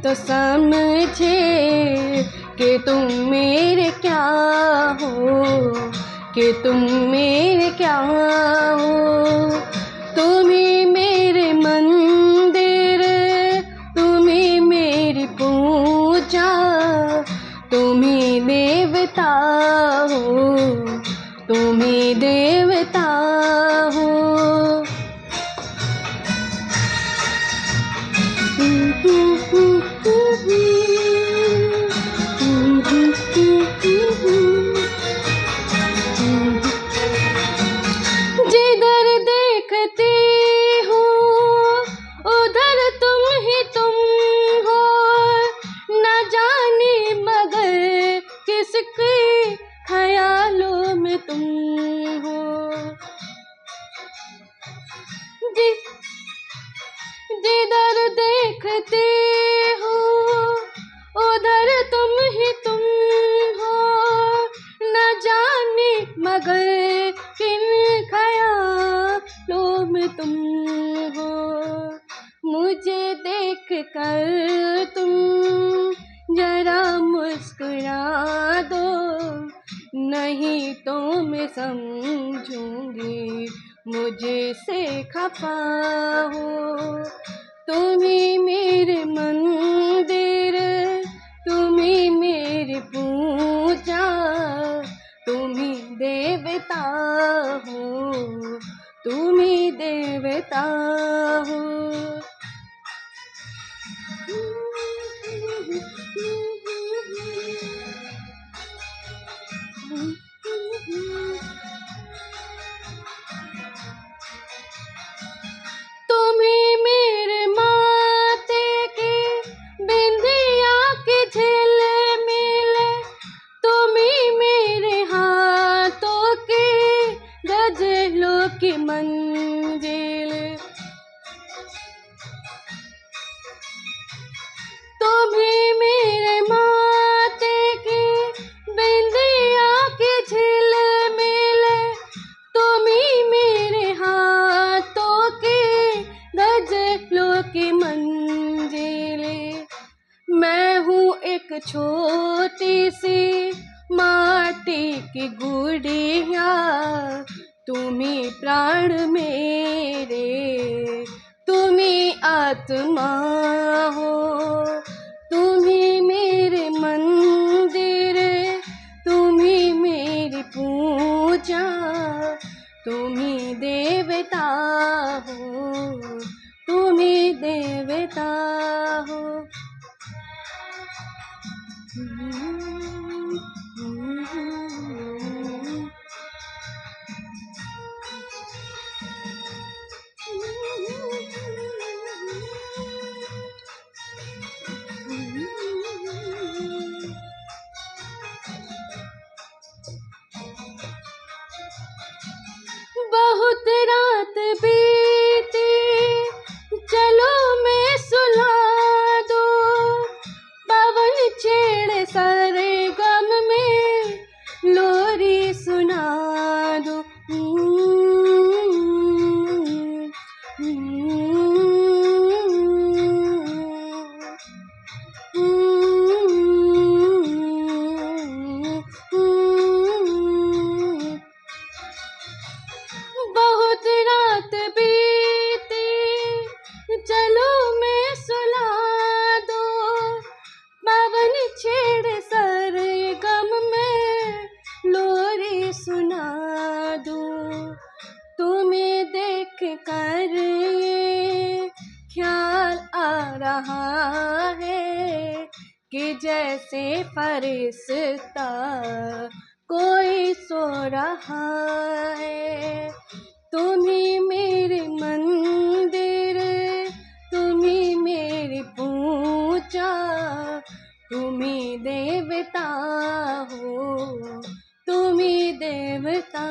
तो समझे कि तुम मेरे क्या हो, कि तुम मेरे क्या हो। तुम ही मेरे मंदिर, तुम ही मेरी पूजा, तुम ही देवता हो, तुम ही देवता हो। जिधर देखती हूँ उधर तुम ही तुम हो, न जाने मगर किसके ख्यालों में तुम हो। जिधर देखती हूँ उधर तुम ही तुम हो, न जाने मगर किन ख्यालों में तुम हो। मुझे देख कर तुम जरा मुस्कुरा दो, नहीं तो मैं समझूंगी मुझे से खफा हो। तुम ही मेरे मंदिर, तुम ही मेरी पूजा, तुम ही देवता हो, तुम ही देवता हो। तुम ही मेरे माथे की बिंदिया की झिलमिल, तुम ही मेरे हाथों की गजलों की मंजिल। तुम ही मेरे माथे की बिंदिया की झिलमिल, तुम ही मेरे हाथों की गजलों की मंजिल। मैं हूँ एक छोटी सी माटी की गुड़िया, तुम ही प्राण मेरे, तुम ही आत्मा हो। तुम ही मेरे मंदिर, तुम ही मेरी पूजा, तुम ही देवता हो, तुम ही देवता हो। बहुत रात बीती, चलो मैं सुला दो, पवन छेड़े सारे गम में लोरी सुना दो। बहुत रात बीती, चलो मैं सुला दो, पवन छेड़ सर गम में लोरी सुना दूं। तुम्हें देख कर ये ख्याल आ रहा है कि जैसे फरिश्ता कोई सो रहा है। तुम ही मेरे मंदिर, तुम ही मेरी पूजा, तुम ही देवता हो, तुम ही देवता